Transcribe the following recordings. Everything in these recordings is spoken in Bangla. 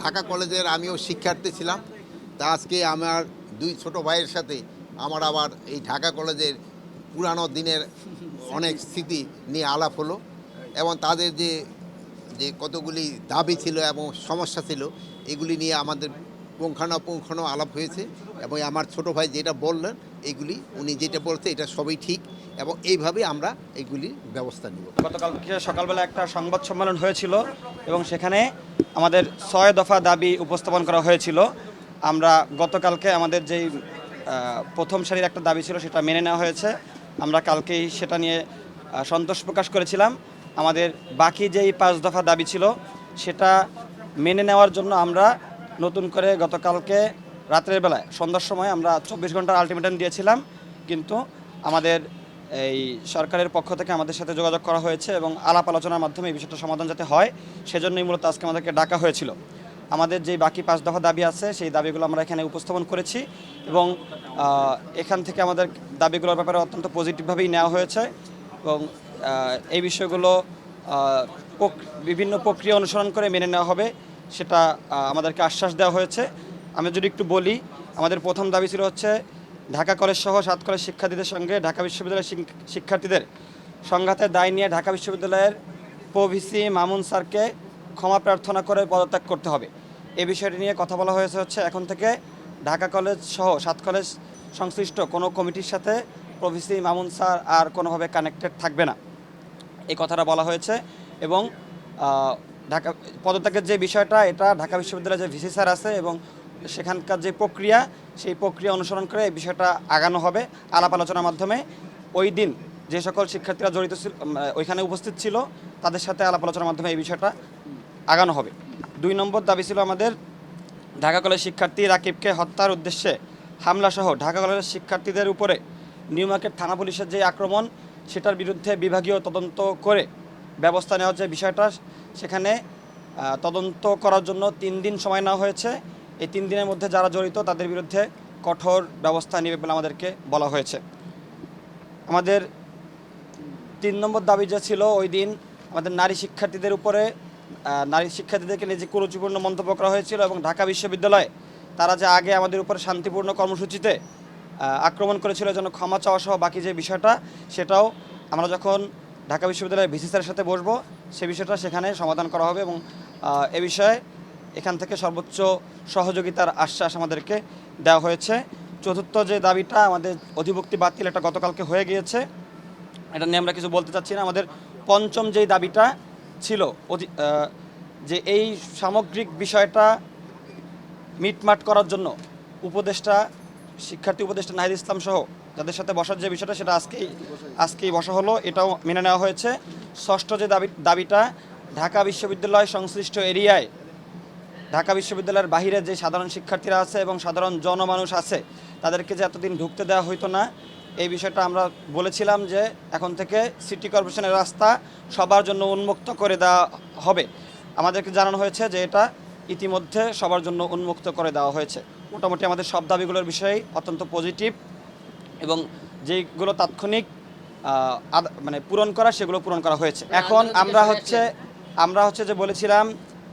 ঢাকা কলেজের আমিও শিক্ষার্থী ছিলাম। তা আজকে আমার দুই ছোট ভাইয়ের সাথে আমার আবার এই ঢাকা কলেজের পুরানো দিনের অনেক স্মৃতি নিয়ে আলাপ হলো এবং তাদের যে যে কতগুলি দাবি ছিল এবং সমস্যা ছিল এগুলি নিয়ে আমাদের পুঙ্খানুপুঙ্খানু আলাপ হয়েছে এবং আমার ছোট ভাই যেটা বললেন এগুলি উনি যেটা বলছে এটা সবই ঠিক এবং এইভাবে আমরা এগুলির ব্যবস্থা নিব। গতকালকে সকালবেলা একটা সংবাদ সম্মেলন হয়েছিল এবং সেখানে আমাদের ৬ দফা দাবি উপস্থাপন করা হয়েছিল। আমরা গতকালকে আমাদের যেই প্রথম সারির একটা দাবি ছিল সেটা মেনে নেওয়া হয়েছে। আমরা কালকেই সেটা নিয়ে সন্তোষ প্রকাশ করেছিলাম। আমাদের বাকি যেই ৫ দফা দাবি ছিল সেটা মেনে নেওয়ার জন্য আমরা নতুন করে গতকালকে রাতের বেলায় সন্ধ্যার সময় আমরা ২৪ ঘন্টার আলটিমেটাম দিয়েছিলাম, কিন্তু আমাদের এই সরকারের পক্ষ থেকে আমাদের সাথে যোগাযোগ করা হয়েছে এবং আলাপ আলোচনার মাধ্যমে এই বিষয়টা সমাধান যাতে হয় সেজন্যই মূলত আজকে আমাদেরকে ডাকা হয়েছিল। আমাদের যেই বাকি ৫ দফা দাবি আছে সেই দাবিগুলো আমরা এখানে উপস্থাপন করেছি এবং এখান থেকে আমাদের দাবিগুলোর ব্যাপারে অত্যন্ত পজিটিভভাবেই নেওয়া হয়েছে এবং এই বিষয়গুলো বিভিন্ন প্রক্রিয়া অনুসরণ করে মেনে নেওয়া হবে সেটা আমাদেরকে আশ্বাস দেওয়া হয়েছে। আমি যদি একটু বলি, আমাদের প্রথম দাবি ছিল হচ্ছে ঢাকা কলেজ সহ ৭ কলেজ শিক্ষার্থীদের সঙ্গে ঢাকা বিশ্ববিদ্যালয়ের শিক্ষার্থীদের সংঘাতের দায় নিয়ে ঢাকা বিশ্ববিদ্যালয়ের প্রভিসি মামুন স্যারকে ক্ষমা প্রার্থনা করে পদত্যাগ করতে হবে। এই বিষয়টি নিয়ে কথা বলা হয়েছে হচ্ছে এখন থেকে ঢাকা কলেজ সহ ৭ কলেজ সংশ্লিষ্ট কোনো কমিটির সাথে প্রভিসি মামুন স্যার আর কোনোভাবে কানেক্টেড থাকবে না, এই কথাটা বলা হয়েছে। এবং ঢাকা পদত্যাগের যে বিষয়টা এটা ঢাকা বিশ্ববিদ্যালয়ের যে ভিসি স্যার আছে এবং সেখানকার যে প্রক্রিয়া সেই প্রক্রিয়া অনুসরণ করে এই বিষয়টা আগানো হবে আলাপ আলোচনার মাধ্যমে। ওই দিন যে সকল শিক্ষার্থীরা জড়িত ছিল ওইখানে উপস্থিত ছিল তাদের সাথে আলাপ আলোচনার মাধ্যমে এই বিষয়টা আগানো হবে। ২ নম্বর দাবি ছিল আমাদের ঢাকা কলেজ শিক্ষার্থী রাকিবকে হত্যার উদ্দেশ্যে হামলাসহ ঢাকা কলেজের শিক্ষার্থীদের উপরে নিউ মার্কেট থানা পুলিশের যে আক্রমণ সেটার বিরুদ্ধে বিভাগীয় তদন্ত করে ব্যবস্থা নেওয়ার যে বিষয়টা সেখানে তদন্ত করার জন্য ৩ দিন সময় নেওয়া হয়েছে। এই ৩ দিনের মধ্যে যারা জড়িত তাদের বিরুদ্ধে কঠোর ব্যবস্থা নেবে বলে আমাদেরকে বলা হয়েছে। আমাদের ৩ নম্বর দাবি যে ছিল ওই দিন আমাদের নারী শিক্ষার্থীদেরকে নিয়ে যে কুরুচিপূর্ণ মন্তব্য করা হয়েছিল এবং ঢাকা বিশ্ববিদ্যালয়ে তারা যে আগে আমাদের উপরে শান্তিপূর্ণ কর্মসূচিতে আক্রমণ করেছিল যেন ক্ষমা চাওয়া সহ বাকি যে বিষয়টা সেটাও আমরা যখন ঢাকা বিশ্ববিদ্যালয়ের ভিসি স্যারের সাথে বসবো সে বিষয়টা সেখানে সমাধান করা হবে এবং এ বিষয়ে এখান থেকে সর্বোচ্চ সহযোগিতার আশ্বাস আমাদেরকে দেওয়া হয়েছে। চতুর্থ যে দাবিটা আমাদের অধিভুক্তি বাতিল, এটা গতকালকে হয়ে গিয়েছে, এটা নিয়ে আমরা কিছু বলতে চাচ্ছি না। আমাদের পঞ্চম যেই দাবিটা ছিল যে এই সামগ্রিক বিষয়টা মিটমাট করার জন্য শিক্ষার্থী উপদেষ্টা নাহিদ ইসলাম সহ যাদের সাথে বসার যে বিষয়টা সেটা আজকেই বসা হলো, এটাও মেনে নেওয়া হয়েছে। ষষ্ঠ যে দাবিটা ঢাকা বিশ্ববিদ্যালয় সংশ্লিষ্ট এরিয়ায় ঢাকা বিশ্ববিদ্যালয়ের বাহিরে যে সাধারণ শিক্ষার্থীরা আছে এবং সাধারণ জনমানুষ আছে তাদেরকে যে এতদিন ঢুকতে দেওয়া হইতো না, এই বিষয়টা আমরা বলেছিলাম যে এখন থেকে সিটি কর্পোরেশনের রাস্তা সবার জন্য উন্মুক্ত করে দেওয়া হবে। আমাদেরকে জানানো হয়েছে যে এটা ইতিমধ্যে সবার জন্য উন্মুক্ত করে দেওয়া হয়েছে। মোটামুটি আমাদের সব দাবিগুলোর বিষয়ে অত্যন্ত পজিটিভ এবং যেগুলো তাৎক্ষণিক মানে পূরণ করা সেগুলো পূরণ করা হয়েছে। এখন আমরা হচ্ছে যে বলেছিলাম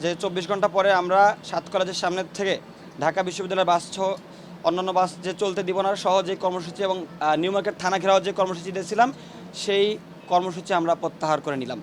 যে ২৪ ঘন্টা পরে আমরা ৭ কলেজের সামনের থেকে ঢাকা বিশ্ববিদ্যালয়ের বাস সহ অন্যান্য বাস যে চলতে দিব না সহ যে কর্মসূচি এবং নিউ মার্কেট থানা ঘেরাও যে কর্মসূচি দিয়েছিলাম সেই কর্মসূচি আমরা প্রত্যাহার করে নিলাম।